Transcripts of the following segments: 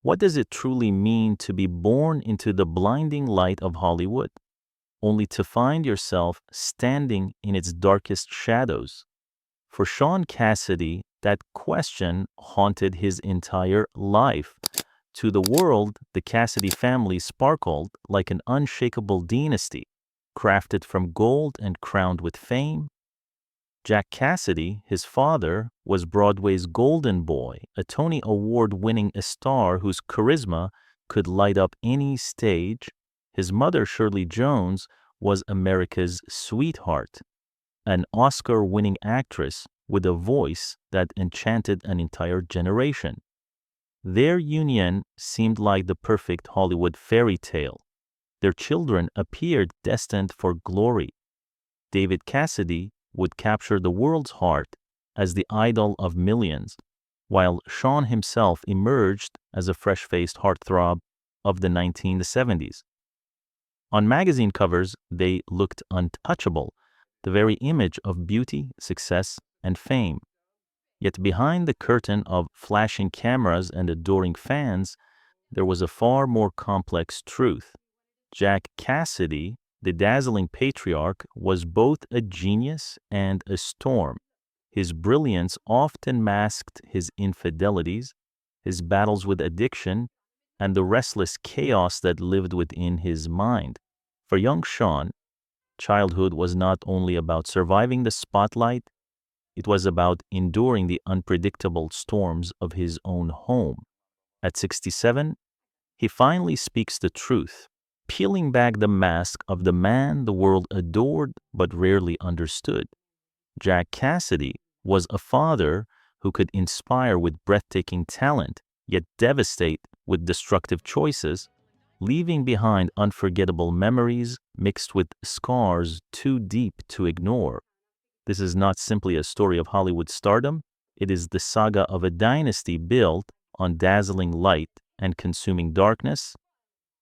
What does it truly mean to be born into the blinding light of Hollywood, only to find yourself standing in its darkest shadows? For Shaun Cassidy, that question haunted his entire life. To the world, the Cassidy family sparkled like an unshakable dynasty, crafted from gold and crowned with fame. Jack Cassidy, his father, was Broadway's golden boy, a Tony Award-winning star whose charisma could light up any stage. His mother, Shirley Jones, was America's sweetheart, an Oscar-winning actress with a voice that enchanted an entire generation. Their union seemed like the perfect Hollywood fairy tale. Their children appeared destined for glory. David Cassidy would capture the world's heart as the idol of millions, while Shaun himself emerged as a fresh-faced heartthrob of the 1970s. On magazine covers, they looked untouchable, the very image of beauty, success, and fame. Yet behind the curtain of flashing cameras and adoring fans, there was a far more complex truth. Jack Cassidy, the dazzling patriarch, was both a genius and a storm. His brilliance often masked his infidelities, his battles with addiction, and the restless chaos that lived within his mind. For young Shaun, childhood was not only about surviving the spotlight, it was about enduring the unpredictable storms of his own home. At 67, he finally speaks the truth, peeling back the mask of the man the world adored but rarely understood. Jack Cassidy was a father who could inspire with breathtaking talent, yet devastate with destructive choices, leaving behind unforgettable memories mixed with scars too deep to ignore. This is not simply a story of Hollywood stardom, it is the saga of a dynasty built on dazzling light and consuming darkness,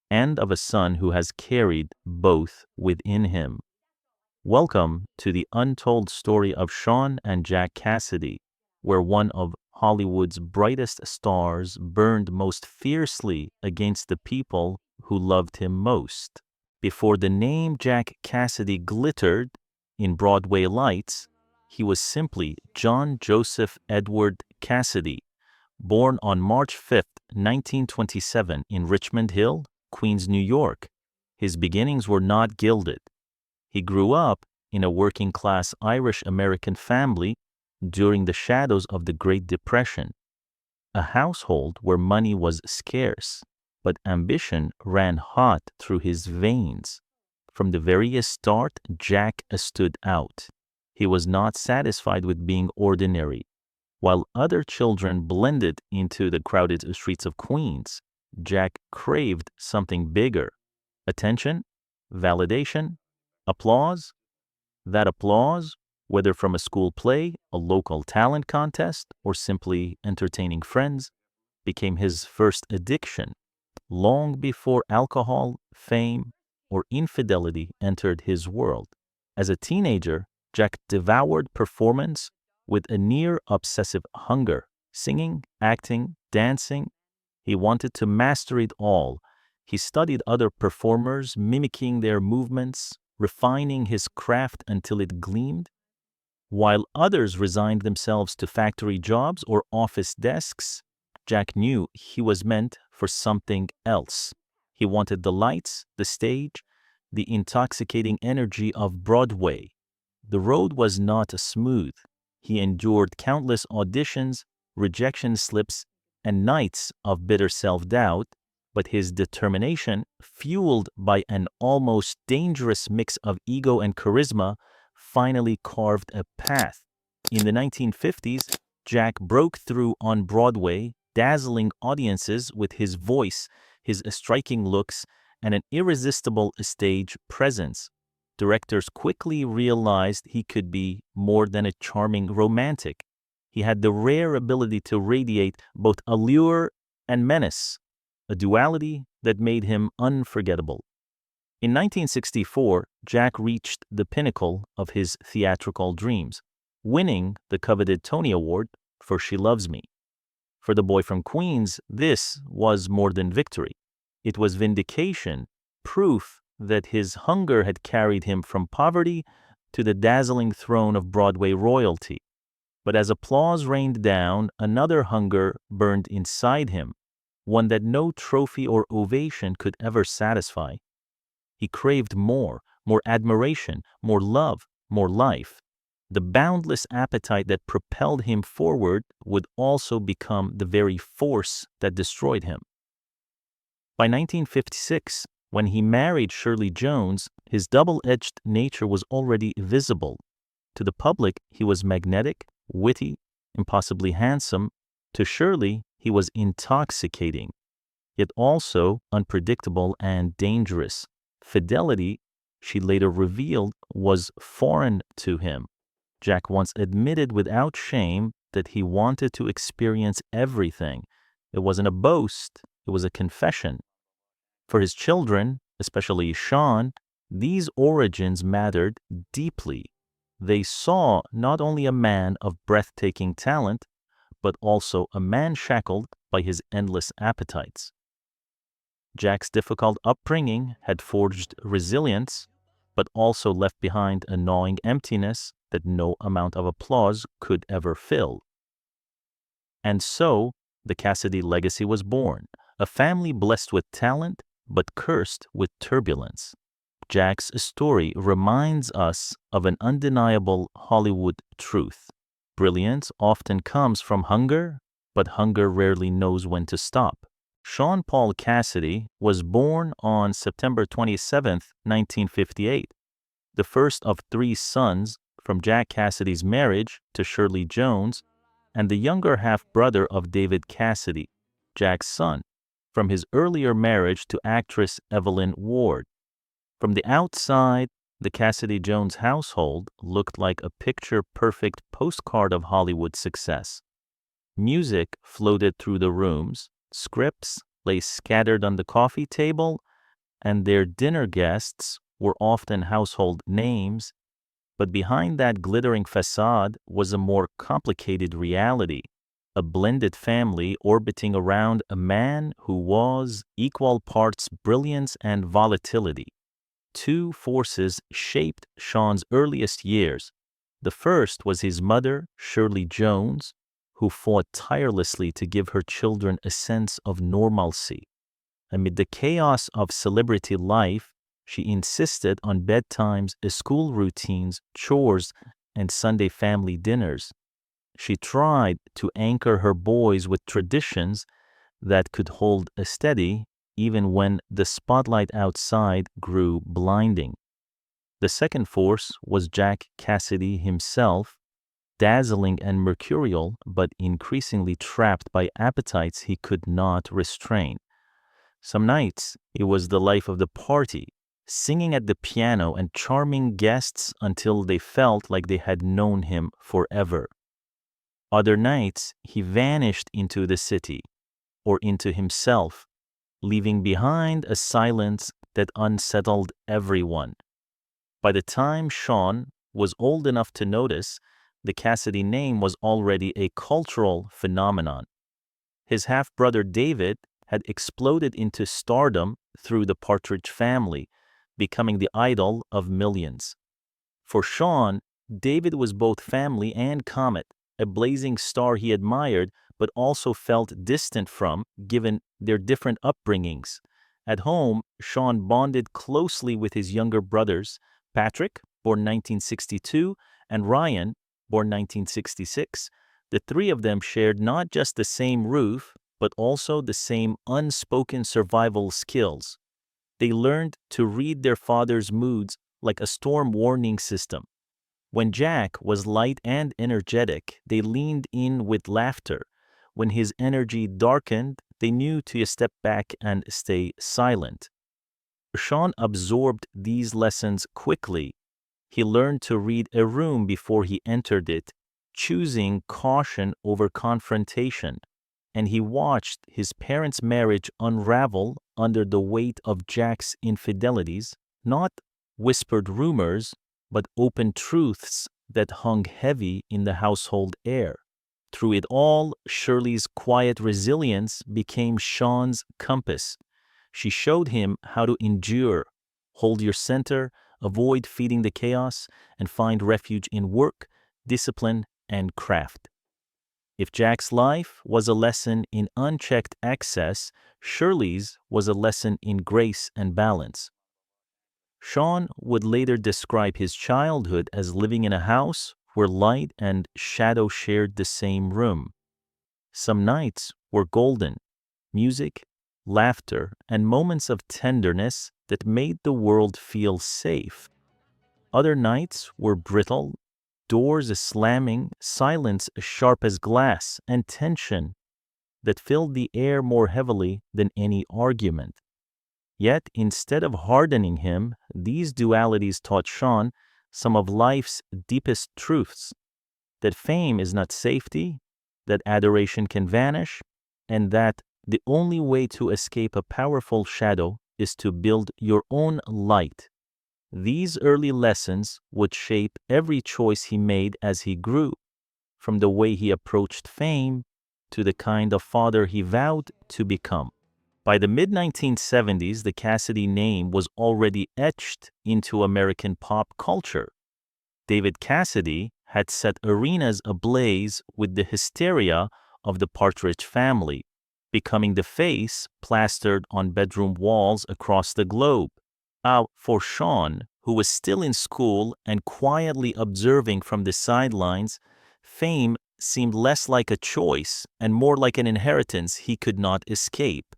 and of a son who has carried both within him. Welcome to the untold story of Shaun and Jack Cassidy, where one of Hollywood's brightest stars burned most fiercely against the people who loved him most. Before the name Jack Cassidy glittered in Broadway lights, he was simply John Joseph Edward Cassidy, born on March 5, 1927 in Richmond Hill, Queens, New York. His beginnings were not gilded. He grew up in a working-class Irish-American family during the shadows of the Great Depression, a household where money was scarce, but ambition ran hot through his veins. From the very start, Jack stood out. He was not satisfied with being ordinary. While other children blended into the crowded streets of Queens, Jack craved something bigger. Attention, validation, applause. That applause, whether from a school play, a local talent contest, or simply entertaining friends, became his first addiction, long before alcohol, fame, or infidelity entered his world. As a teenager, Jack devoured performance with a near-obsessive hunger, singing, acting, dancing. He wanted to master it all. He studied other performers, mimicking their movements, refining his craft until it gleamed. While others resigned themselves to factory jobs or office desks, Jack knew he was meant for something else. He wanted the lights, the stage, the intoxicating energy of Broadway. The road was not smooth. He endured countless auditions, rejection slips, and nights of bitter self-doubt, but his determination, fueled by an almost dangerous mix of ego and charisma, finally carved a path. In the 1950s, Jack broke through on Broadway, dazzling audiences with his voice, his striking looks, and an irresistible stage presence. Directors quickly realized he could be more than a charming romantic. He had the rare ability to radiate both allure and menace, a duality that made him unforgettable. In 1964, Jack reached the pinnacle of his theatrical dreams, winning the coveted Tony Award for She Loves Me. For the boy from Queens, this was more than victory. It was vindication, proof that his hunger had carried him from poverty to the dazzling throne of Broadway royalty. But as applause rained down, another hunger burned inside him, one that no trophy or ovation could ever satisfy. He craved more admiration, more love, more life. The boundless appetite that propelled him forward would also become the very force that destroyed him. By 1956, when he married Shirley Jones, his double-edged nature was already visible. To the public, he was magnetic, witty, impossibly handsome. To Shirley, he was intoxicating, yet also unpredictable and dangerous. Fidelity, she later revealed, was foreign to him. Jack once admitted without shame that he wanted to experience everything. It wasn't a boast, it was a confession. For his children, especially Shaun, these origins mattered deeply. They saw not only a man of breathtaking talent, but also a man shackled by his endless appetites. Jack's difficult upbringing had forged resilience, but also left behind a gnawing emptiness that no amount of applause could ever fill. And so, the Cassidy legacy was born, a family blessed with talent, but cursed with turbulence. Jack's story reminds us of an undeniable Hollywood truth. Brilliance often comes from hunger, but hunger rarely knows when to stop. Shaun Paul Cassidy was born on September 27, 1958, the first of 3 sons from Jack Cassidy's marriage to Shirley Jones, and the younger half-brother of David Cassidy, Jack's son, from his earlier marriage to actress Evelyn Ward. From the outside, the Cassidy-Jones household looked like a picture-perfect postcard of Hollywood success. Music floated through the rooms, scripts lay scattered on the coffee table, and their dinner guests were often household names. But behind that glittering facade was a more complicated reality, a blended family orbiting around a man who was equal parts brilliance and volatility. 2 forces shaped Shaun's earliest years. The first was his mother, Shirley Jones, who fought tirelessly to give her children a sense of normalcy. Amid the chaos of celebrity life, she insisted on bedtimes, school routines, chores, and Sunday family dinners. She tried to anchor her boys with traditions that could hold steady even when the spotlight outside grew blinding. The second force was Jack Cassidy himself, dazzling and mercurial, but increasingly trapped by appetites he could not restrain. Some nights, it was the life of the party, singing at the piano and charming guests until they felt like they had known him forever. Other nights, he vanished into the city, or into himself, leaving behind a silence that unsettled everyone. By the time Shaun was old enough to notice, the Cassidy name was already a cultural phenomenon. His half-brother David had exploded into stardom through the Partridge Family, becoming the idol of millions. For Shaun, David was both family and comet, a blazing star he admired but also felt distant from, given their different upbringings. At home, Shaun bonded closely with his younger brothers, Patrick, born 1962, and Ryan, born 1966. The 3 of them shared not just the same roof, but also the same unspoken survival skills. They learned to read their father's moods like a storm warning system. When Jack was light and energetic, they leaned in with laughter. When his energy darkened, they knew to step back and stay silent. Shaun absorbed these lessons quickly. He learned to read a room before he entered it, choosing caution over confrontation. And he watched his parents' marriage unravel under the weight of Jack's infidelities, not whispered rumors, but open truths that hung heavy in the household air. Through it all, Shirley's quiet resilience became Shaun's compass. She showed him how to endure, hold your center, avoid feeding the chaos, and find refuge in work, discipline, and craft. If Jack's life was a lesson in unchecked excess, Shirley's was a lesson in grace and balance. Shaun would later describe his childhood as living in a house where light and shadow shared the same room. Some nights were golden, music, laughter, and moments of tenderness that made the world feel safe. Other nights were brittle, doors slamming, silence sharp as glass, and tension that filled the air more heavily than any argument. Yet, instead of hardening him, these dualities taught Shaun some of life's deepest truths: that fame is not safety, that adoration can vanish, and that the only way to escape a powerful shadow is to build your own light. These early lessons would shape every choice he made as he grew, from the way he approached fame to the kind of father he vowed to become. By the mid-1970s, the Cassidy name was already etched into American pop culture. David Cassidy had set arenas ablaze with the hysteria of the Partridge Family, becoming the face plastered on bedroom walls across the globe. For Shaun, who was still in school and quietly observing from the sidelines, fame seemed less like a choice and more like an inheritance he could not escape.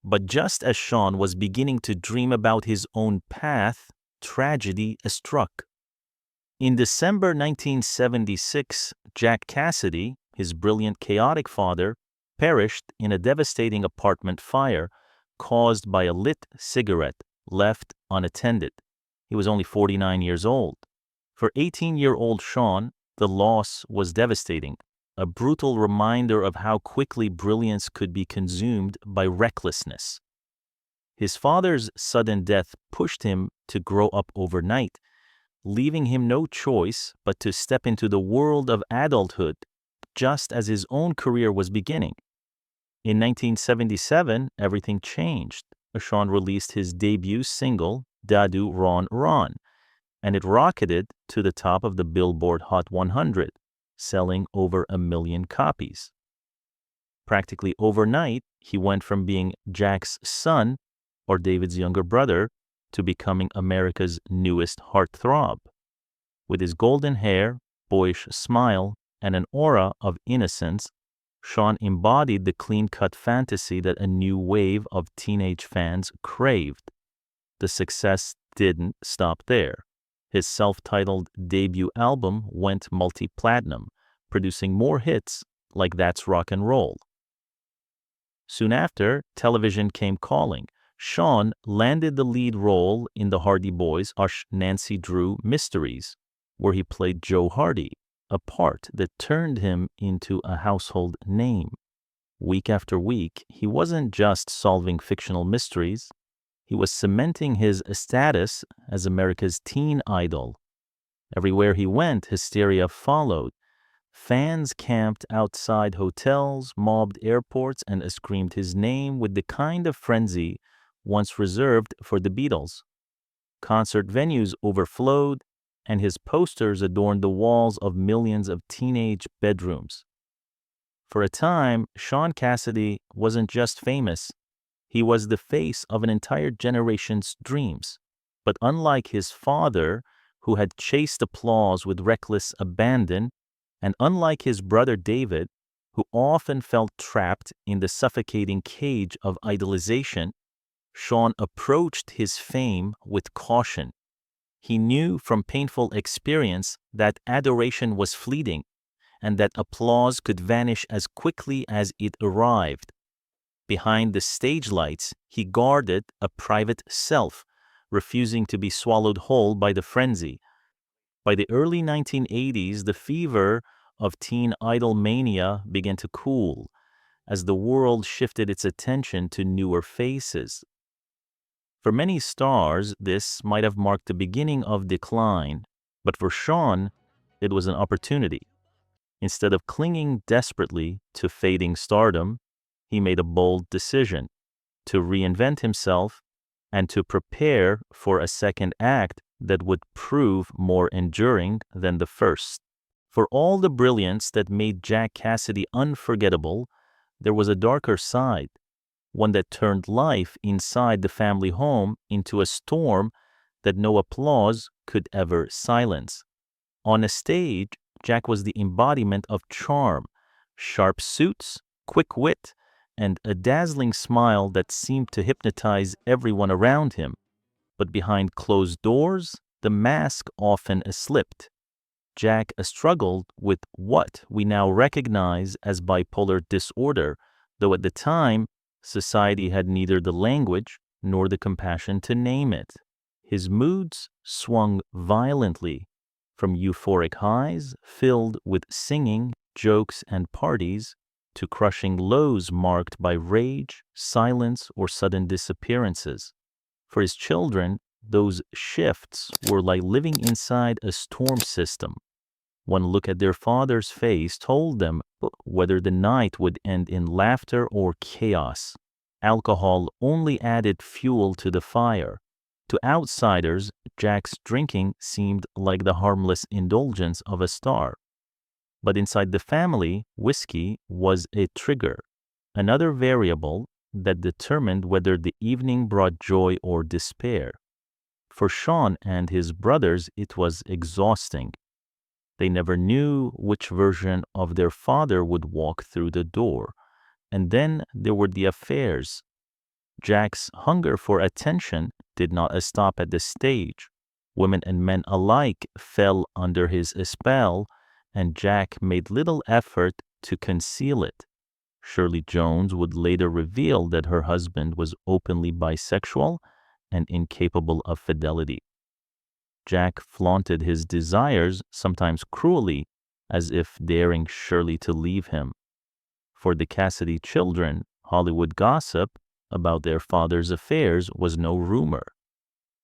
But just as Shaun was beginning to dream about his own path, tragedy struck. In December 1976, Jack Cassidy, his brilliant, chaotic father, perished in a devastating apartment fire caused by a lit cigarette left unattended. He was only 49 years old. For 18-year-old Shaun, the loss was devastating, a brutal reminder of how quickly brilliance could be consumed by recklessness. His father's sudden death pushed him to grow up overnight, leaving him no choice but to step into the world of adulthood just as his own career was beginning. In 1977, everything changed. Shaun released his debut single, Dadu Ron Ron, and it rocketed to the top of the Billboard Hot 100, selling over 1 million copies. Practically overnight, he went from being Jack's son, or David's younger brother, to becoming America's newest heartthrob. With his golden hair, boyish smile, and an aura of innocence, Shaun embodied the clean-cut fantasy that a new wave of teenage fans craved. The success didn't stop there. His self-titled debut album went multi-platinum, producing more hits like That's Rock and Roll. Soon after, television came calling. Shaun landed the lead role in the Hardy Boys' Nancy Drew Mysteries, where he played Joe Hardy, a part that turned him into a household name. Week after week, he wasn't just solving fictional mysteries, he was cementing his status as America's teen idol. Everywhere he went, hysteria followed. Fans camped outside hotels, mobbed airports, and screamed his name with the kind of frenzy once reserved for the Beatles. Concert venues overflowed, and his posters adorned the walls of millions of teenage bedrooms. For a time, Shaun Cassidy wasn't just famous, he was the face of an entire generation's dreams. But unlike his father, who had chased applause with reckless abandon, and unlike his brother David, who often felt trapped in the suffocating cage of idolization, Shaun approached his fame with caution. He knew from painful experience that adoration was fleeting and that applause could vanish as quickly as it arrived. Behind the stage lights, he guarded a private self, refusing to be swallowed whole by the frenzy. By the early 1980s, the fever of teen idol mania began to cool as the world shifted its attention to newer faces. For many stars, this might have marked the beginning of decline, but for Shaun, it was an opportunity. Instead of clinging desperately to fading stardom, he made a bold decision to reinvent himself and to prepare for a second act that would prove more enduring than the first. For all the brilliance that made Jack Cassidy unforgettable, there was a darker side, one that turned life inside the family home into a storm that no applause could ever silence. On a stage, Jack was the embodiment of charm, sharp suits, quick wit, and a dazzling smile that seemed to hypnotize everyone around him. But behind closed doors, the mask often slipped. Jack struggled with what we now recognize as bipolar disorder, though at the time, society had neither the language nor the compassion to name it. His moods swung violently, from euphoric highs filled with singing, jokes, and parties, to crushing lows marked by rage, silence, or sudden disappearances. For his children, those shifts were like living inside a storm system. One look at their father's face told them whether the night would end in laughter or chaos. Alcohol only added fuel to the fire. To outsiders, Jack's drinking seemed like the harmless indulgence of a star. But inside the family, whiskey was a trigger, another variable that determined whether the evening brought joy or despair. For Shaun and his brothers, it was exhausting. They never knew which version of their father would walk through the door. And then there were the affairs. Jack's hunger for attention did not stop at the stage. Women and men alike fell under his spell, and Jack made little effort to conceal it. Shirley Jones would later reveal that her husband was openly bisexual and incapable of fidelity. Jack flaunted his desires, sometimes cruelly, as if daring Shirley to leave him. For the Cassidy children, Hollywood gossip about their father's affairs was no rumor.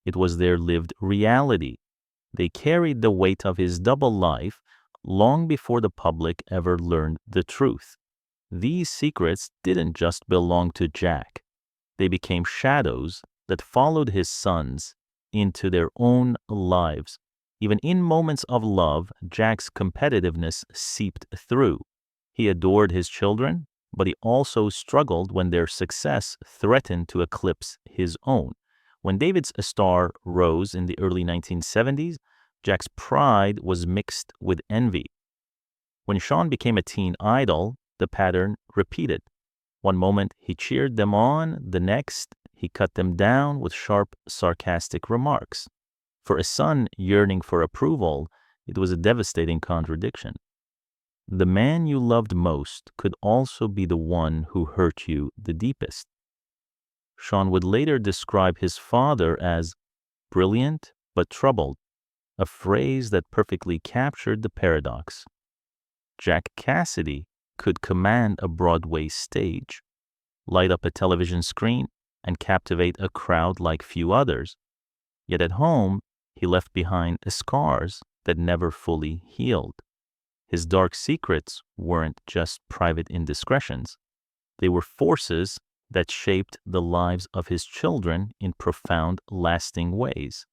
It was their lived reality. They carried the weight of his double life long before the public ever learned the truth. These secrets didn't just belong to Jack. They became shadows that followed his sons into their own lives. Even in moments of love, Jack's competitiveness seeped through. He adored his children, but he also struggled when their success threatened to eclipse his own. When David's star rose in the early 1970s, Jack's pride was mixed with envy. When Shaun became a teen idol, the pattern repeated. One moment he cheered them on, the next he cut them down with sharp, sarcastic remarks. For a son yearning for approval, it was a devastating contradiction. The man you loved most could also be the one who hurt you the deepest. Shaun would later describe his father as brilliant but troubled, a phrase that perfectly captured the paradox. Jack Cassidy could command a Broadway stage, light up a television screen, and captivate a crowd like few others. Yet at home, he left behind scars that never fully healed. His dark secrets weren't just private indiscretions. They were forces that shaped the lives of his children in profound, lasting ways.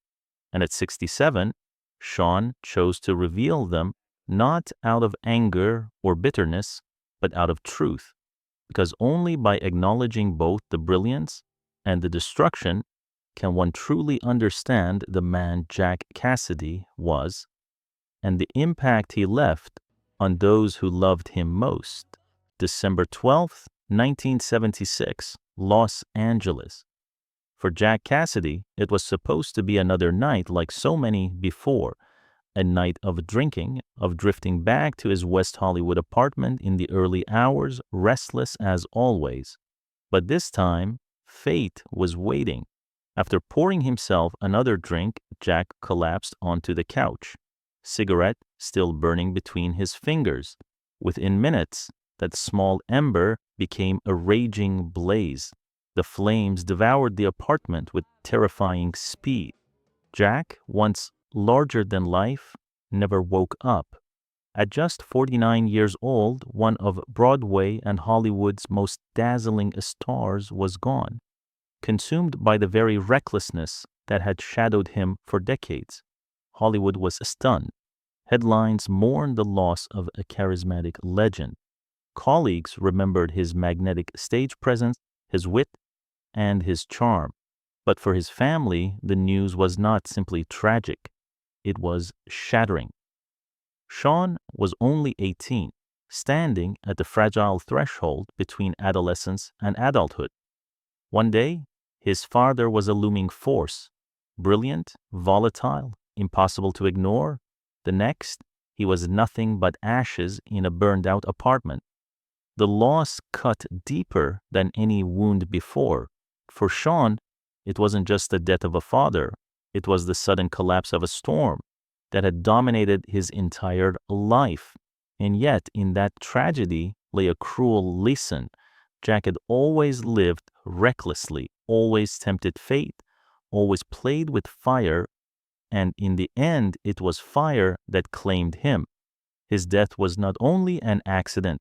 And at 67, Shaun chose to reveal them not out of anger or bitterness, but out of truth, because only by acknowledging both the brilliance and the destruction can one truly understand the man Jack Cassidy was and the impact he left on those who loved him most. December 12th, 1976, Los Angeles. For Jack Cassidy, it was supposed to be another night like so many before, a night of drinking, of drifting back to his West Hollywood apartment in the early hours, restless as always. But this time, fate was waiting. After pouring himself another drink, Jack collapsed onto the couch, cigarette still burning between his fingers. Within minutes, that small ember became a raging blaze. The flames devoured the apartment with terrifying speed. Jack, once larger than life, never woke up. At just 49 years old, one of Broadway and Hollywood's most dazzling stars was gone, consumed by the very recklessness that had shadowed him for decades. Hollywood was stunned. Headlines mourned the loss of a charismatic legend. Colleagues remembered his magnetic stage presence, his wit, and his charm. But for his family, the news was not simply tragic. It was shattering. Shaun was only 18, standing at the fragile threshold between adolescence and adulthood. One day, his father was a looming force, brilliant, volatile, impossible to ignore. The next, he was nothing but ashes in a burned-out apartment. The loss cut deeper than any wound before. For Shaun, it wasn't just the death of a father, it was the sudden collapse of a storm that had dominated his entire life. And yet, in that tragedy lay a cruel lesson. Jack had always lived recklessly, always tempted fate, always played with fire, and in the end, it was fire that claimed him. His death was not only an accident,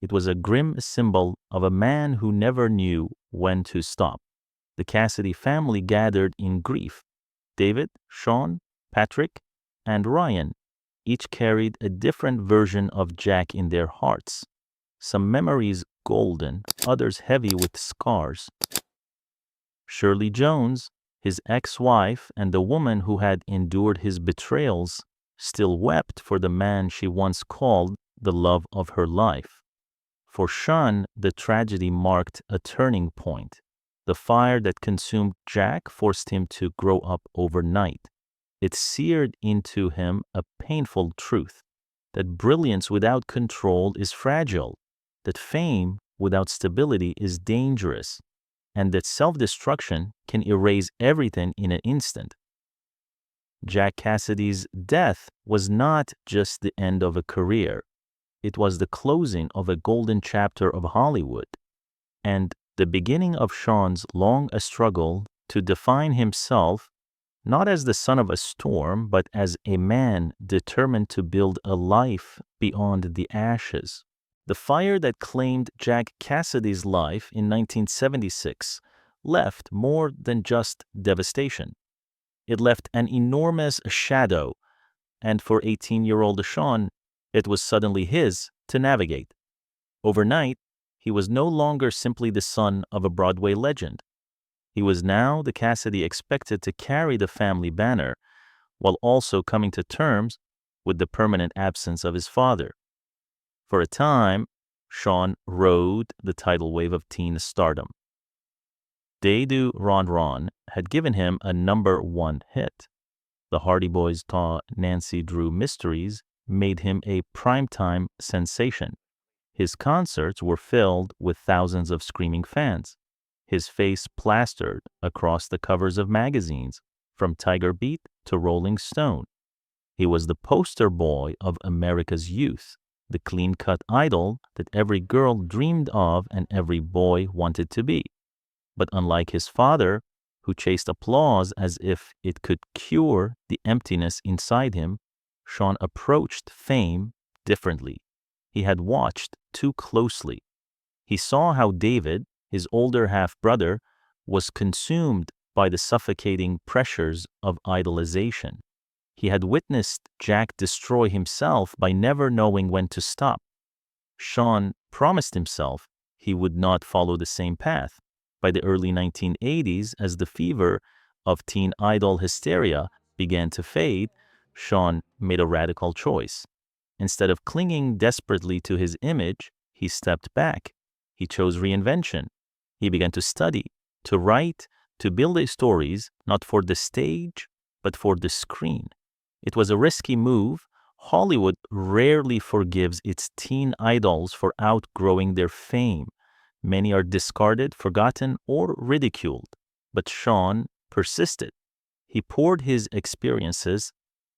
it was a grim symbol of a man who never knew when to stop. The Cassidy family gathered in grief. David, Shaun, Patrick, and Ryan each carried a different version of Jack in their hearts. Some memories golden, others heavy with scars. Shirley Jones, his ex-wife and the woman who had endured his betrayals, still wept for the man she once called the love of her life. For Shaun, the tragedy marked a turning point. The fire that consumed Jack forced him to grow up overnight. It seared into him a painful truth, that brilliance without control is fragile, that fame without stability is dangerous, and that self-destruction can erase everything in an instant. Jack Cassidy's death was not just the end of a career. It was the closing of a golden chapter of Hollywood, and the beginning of Shaun's long struggle to define himself not as the son of a storm, but as a man determined to build a life beyond the ashes. The fire that claimed Jack Cassidy's life in 1976 left more than just devastation. It left an enormous shadow, and for 18-year-old Shaun, it was suddenly his to navigate. Overnight, he was no longer simply the son of a Broadway legend. He was now the Cassidy expected to carry the family banner, while also coming to terms with the permanent absence of his father. For a time, Shaun rode the tidal wave of teen stardom. Day Do Ron Ron had given him a #1 hit. The Hardy Boys' Ta Nancy Drew Mysteries made him a primetime sensation. His concerts were filled with thousands of screaming fans, his face plastered across the covers of magazines, from Tiger Beat to Rolling Stone. He was the poster boy of America's youth, the clean-cut idol that every girl dreamed of and every boy wanted to be. But unlike his father, who chased applause as if it could cure the emptiness inside him, Shaun approached fame differently. He had watched too closely. He saw how David, his older half-brother, was consumed by the suffocating pressures of idolization. He had witnessed Jack destroy himself by never knowing when to stop. Shaun promised himself he would not follow the same path. By the early 1980s, as the fever of teen idol hysteria began to fade, Shaun made a radical choice. Instead of clinging desperately to his image, he stepped back. He chose reinvention. He began to study, to write, to build his stories, not for the stage, but for the screen. It was a risky move. Hollywood rarely forgives its teen idols for outgrowing their fame. Many are discarded, forgotten, or ridiculed. But Shaun persisted. He poured his experiences,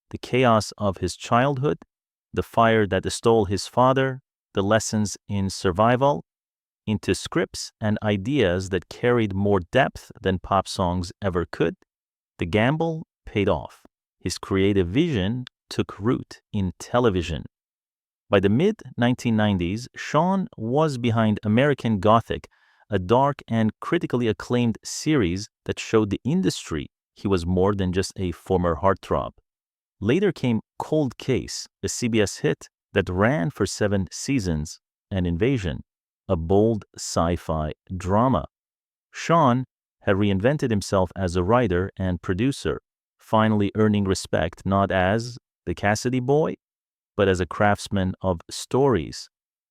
the chaos of his childhood, the fire that stole his father, the lessons in survival, into scripts and ideas that carried more depth than pop songs ever could. The gamble paid off. His creative vision took root in television. By the mid-1990s, Shaun was behind American Gothic, a dark and critically acclaimed series that showed the industry he was more than just a former heartthrob. Later came Cold Case, a CBS hit that ran for 7 seasons, and Invasion, a bold sci-fi drama. Shaun had reinvented himself as a writer and producer, finally earning respect not as the Cassidy boy, but as a craftsman of stories.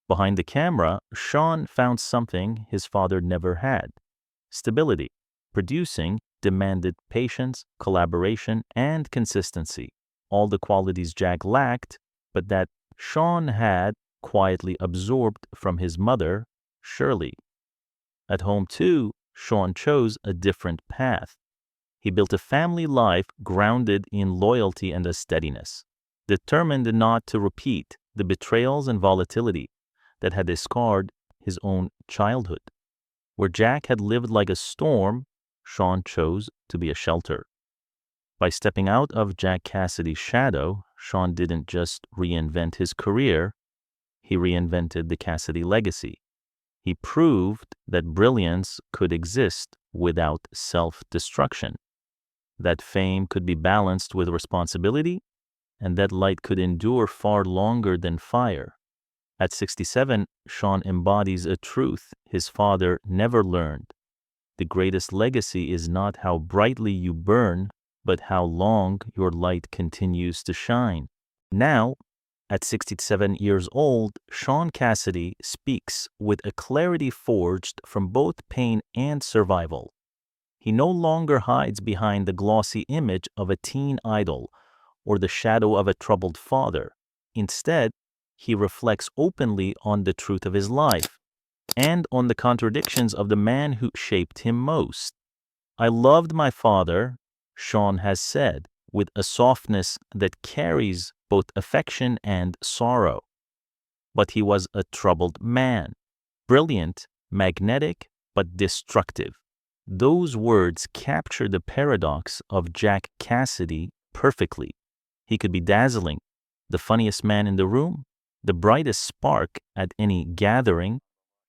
Behind the camera, Shaun found something his father never had: stability. Producing demanded patience, collaboration, and consistency, all the qualities Jack lacked, but that Shaun had quietly absorbed from his mother, Shirley. At home, too, Shaun chose a different path. He built a family life grounded in loyalty and a steadiness, determined not to repeat the betrayals and volatility that had scarred his own childhood. Where Jack had lived like a storm, Shaun chose to be a shelter. By stepping out of Jack Cassidy's shadow, Shaun didn't just reinvent his career, he reinvented the Cassidy legacy. He proved that brilliance could exist without self-destruction, that fame could be balanced with responsibility, and that light could endure far longer than fire. At 67, Shaun embodies a truth his father never learned. The greatest legacy is not how brightly you burn, but how long your light continues to shine. Now, at 67 years old, Shaun Cassidy speaks with a clarity forged from both pain and survival. He no longer hides behind the glossy image of a teen idol or the shadow of a troubled father. Instead, he reflects openly on the truth of his life and on the contradictions of the man who shaped him most. I loved my father, Shaun has said, with a softness that carries both affection and sorrow. But he was a troubled man, brilliant, magnetic, but destructive. Those words capture the paradox of Jack Cassidy perfectly. He could be dazzling, the funniest man in the room, the brightest spark at any gathering,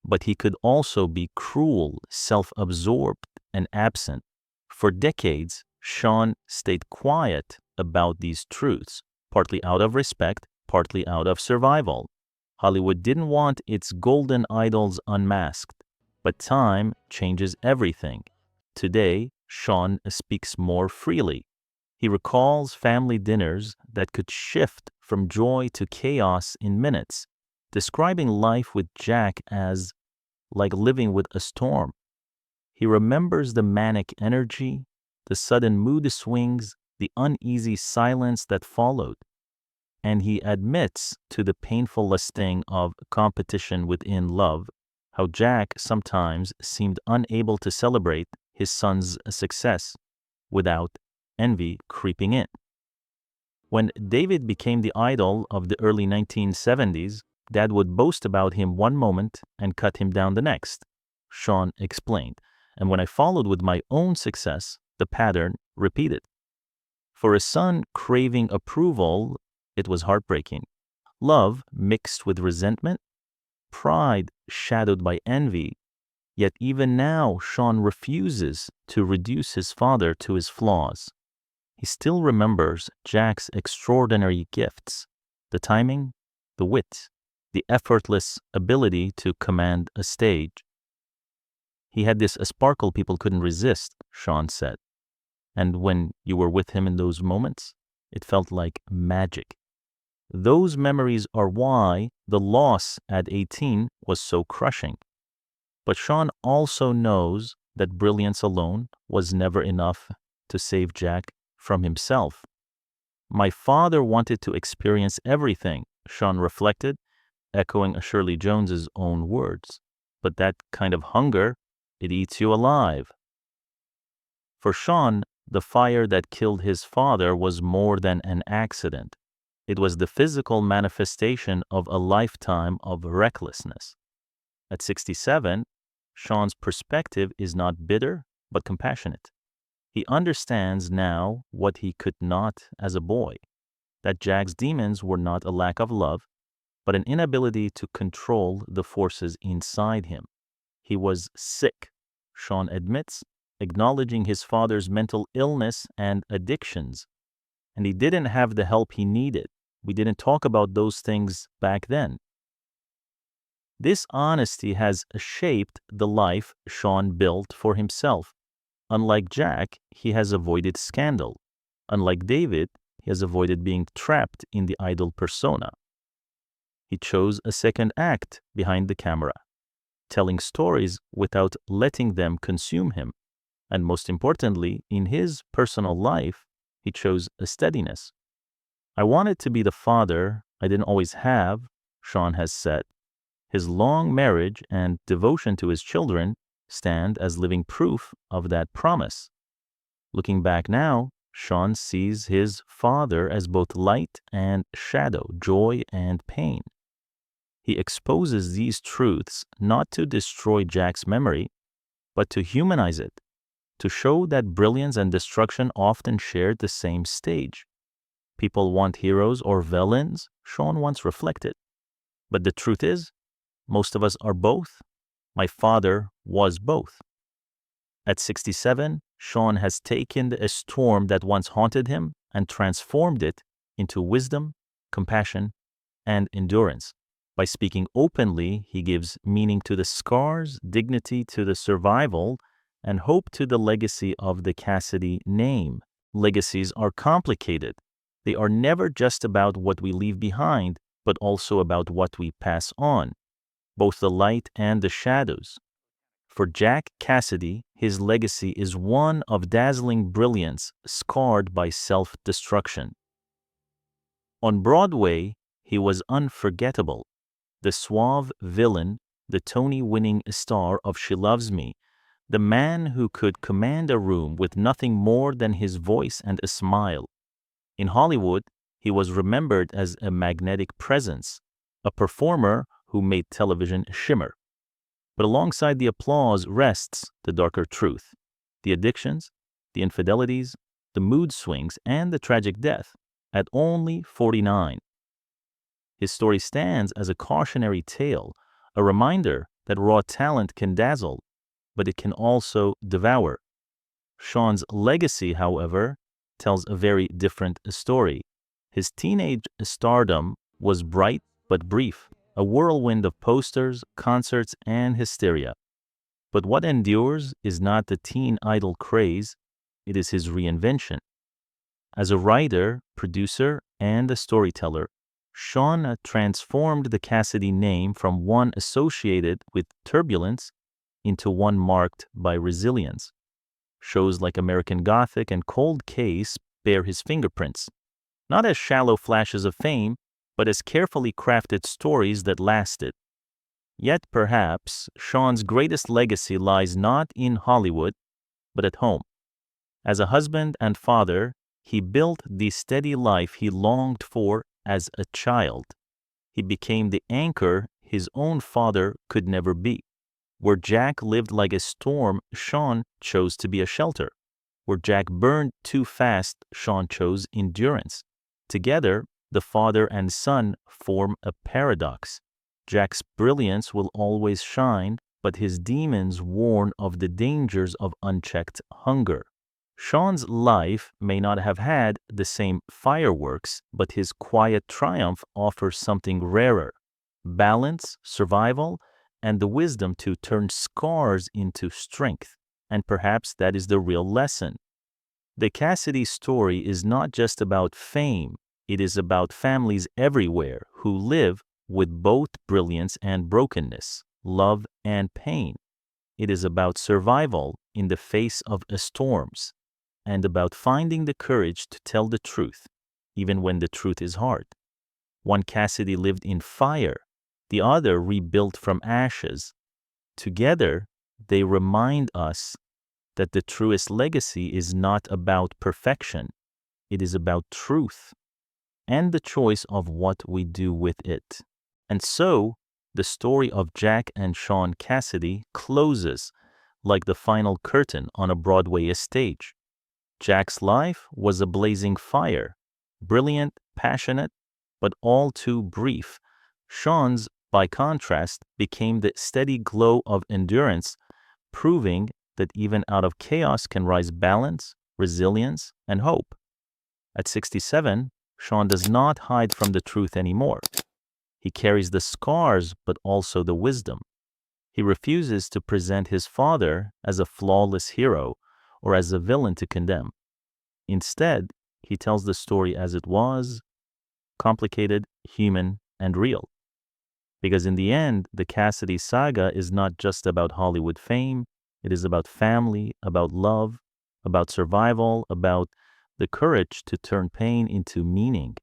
but he could also be cruel, self-absorbed, and absent. For decades, Shaun stayed quiet about these truths, partly out of respect, partly out of survival. Hollywood didn't want its golden idols unmasked, but time changes everything. Today, Shaun speaks more freely. He recalls family dinners that could shift from joy to chaos in minutes, describing life with Jack as like living with a storm. He remembers the manic energy, the sudden mood swings, the uneasy silence that followed. And he admits to the painful lusting of competition within love, how Jack sometimes seemed unable to celebrate his son's success without envy creeping in. When David became the idol of the early 1970s, Dad would boast about him one moment and cut him down the next, Shaun explained. And when I followed with my own success, the pattern repeated. For a son craving approval, it was heartbreaking. Love mixed with resentment, pride shadowed by envy. Yet even now, Shaun refuses to reduce his father to his flaws. He still remembers Jack's extraordinary gifts: the timing, the wit, the effortless ability to command a stage. He had this sparkle people couldn't resist, Shaun said. And when you were with him in those moments, it felt like magic. Those memories are why the loss at 18 was so crushing. But Shaun also knows that brilliance alone was never enough to save Jack from himself. My father wanted to experience everything, Shaun reflected, echoing Shirley Jones's own words. But that kind of hunger, it eats you alive. For Shaun, the fire that killed his father was more than an accident. It was the physical manifestation of a lifetime of recklessness. At 67, Shaun's perspective is not bitter, but compassionate. He understands now what he could not as a boy, that Jack's demons were not a lack of love, but an inability to control the forces inside him. He was sick, Shaun admits, acknowledging his father's mental illness and addictions. And he didn't have the help he needed. We didn't talk about those things back then. This honesty has shaped the life Shaun built for himself. Unlike Jack, he has avoided scandal. Unlike David, he has avoided being trapped in the idol persona. He chose a second act behind the camera, telling stories without letting them consume him. And most importantly, in his personal life, he chose a steadiness. I wanted to be the father I didn't always have, Shaun has said. His long marriage and devotion to his children stand as living proof of that promise. Looking back now, Shaun sees his father as both light and shadow, joy and pain. He exposes these truths not to destroy Jack's memory, but to humanize it, to show that brilliance and destruction often share the same stage. People want heroes or villains, Shaun once reflected. But the truth is, most of us are both. My father was both. At 67, Shaun has taken a storm that once haunted him and transformed it into wisdom, compassion, and endurance. By speaking openly, he gives meaning to the scars, dignity to the survival, and hope to the legacy of the Cassidy name. Legacies are complicated. They are never just about what we leave behind, but also about what we pass on, both the light and the shadows. For Jack Cassidy, his legacy is one of dazzling brilliance scarred by self-destruction. On Broadway, he was unforgettable. The suave villain, the Tony-winning star of She Loves Me, the man who could command a room with nothing more than his voice and a smile. In Hollywood, he was remembered as a magnetic presence, a performer who made television shimmer. But alongside the applause rests the darker truth, the addictions, the infidelities, the mood swings, and the tragic death at only 49. His story stands as a cautionary tale, a reminder that raw talent can dazzle, but it can also devour. Shaun's legacy, however, tells a very different story. His teenage stardom was bright but brief, a whirlwind of posters, concerts, and hysteria. But what endures is not the teen idol craze, it is his reinvention. As a writer, producer, and a storyteller, Shaun transformed the Cassidy name from one associated with turbulence into one marked by resilience. Shows like American Gothic and Cold Case bear his fingerprints, not as shallow flashes of fame, but as carefully crafted stories that lasted. Yet perhaps Shaun's greatest legacy lies not in Hollywood, but at home. As a husband and father, he built the steady life he longed for as a child. He became the anchor his own father could never be. Where Jack lived like a storm, Shaun chose to be a shelter. Where Jack burned too fast, Shaun chose endurance. Together, the father and son form a paradox. Jack's brilliance will always shine, but his demons warn of the dangers of unchecked hunger. Shaun's life may not have had the same fireworks, but his quiet triumph offers something rarer: balance, survival, and the wisdom to turn scars into strength. And perhaps that is the real lesson. The Cassidy story is not just about fame, it is about families everywhere who live with both brilliance and brokenness, love and pain. It is about survival in the face of storms, and about finding the courage to tell the truth, even when the truth is hard. One Cassidy lived in fire, the other rebuilt from ashes. Together, they remind us that the truest legacy is not about perfection. It is about truth and the choice of what we do with it. And so, the story of Jack and Shaun Cassidy closes like the final curtain on a Broadway stage. Jack's life was a blazing fire, brilliant, passionate, but all too brief. Shaun's, by contrast, became the steady glow of endurance, proving that even out of chaos can rise balance, resilience, and hope. At 67, Shaun does not hide from the truth anymore. He carries the scars, but also the wisdom. He refuses to present his father as a flawless hero or as a villain to condemn. Instead, he tells the story as it was, complicated, human, and real. Because in the end, the Cassidy saga is not just about Hollywood fame, it is about family, about love, about survival, about the courage to turn pain into meaning.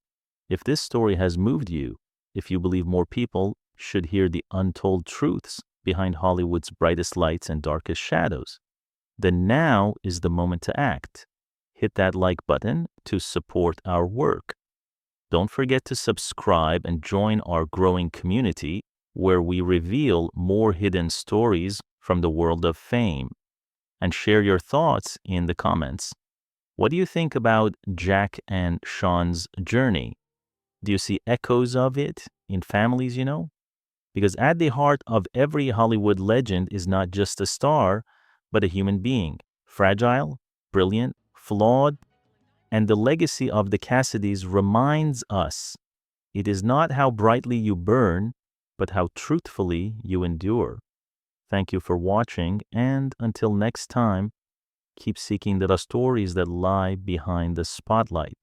If this story has moved you, if you believe more people should hear the untold truths behind Hollywood's brightest lights and darkest shadows, then now is the moment to act. Hit that like button to support our work. Don't forget to subscribe and join our growing community where we reveal more hidden stories from the world of fame. And share your thoughts in the comments. What do you think about Jack and Shaun's journey? Do you see echoes of it in families, Because at the heart of every Hollywood legend is not just a star, but a human being, fragile, brilliant, flawed, and the legacy of the Cassidys reminds us it is not how brightly you burn, but how truthfully you endure. Thank you for watching, and until next time, keep seeking the stories that lie behind the spotlight.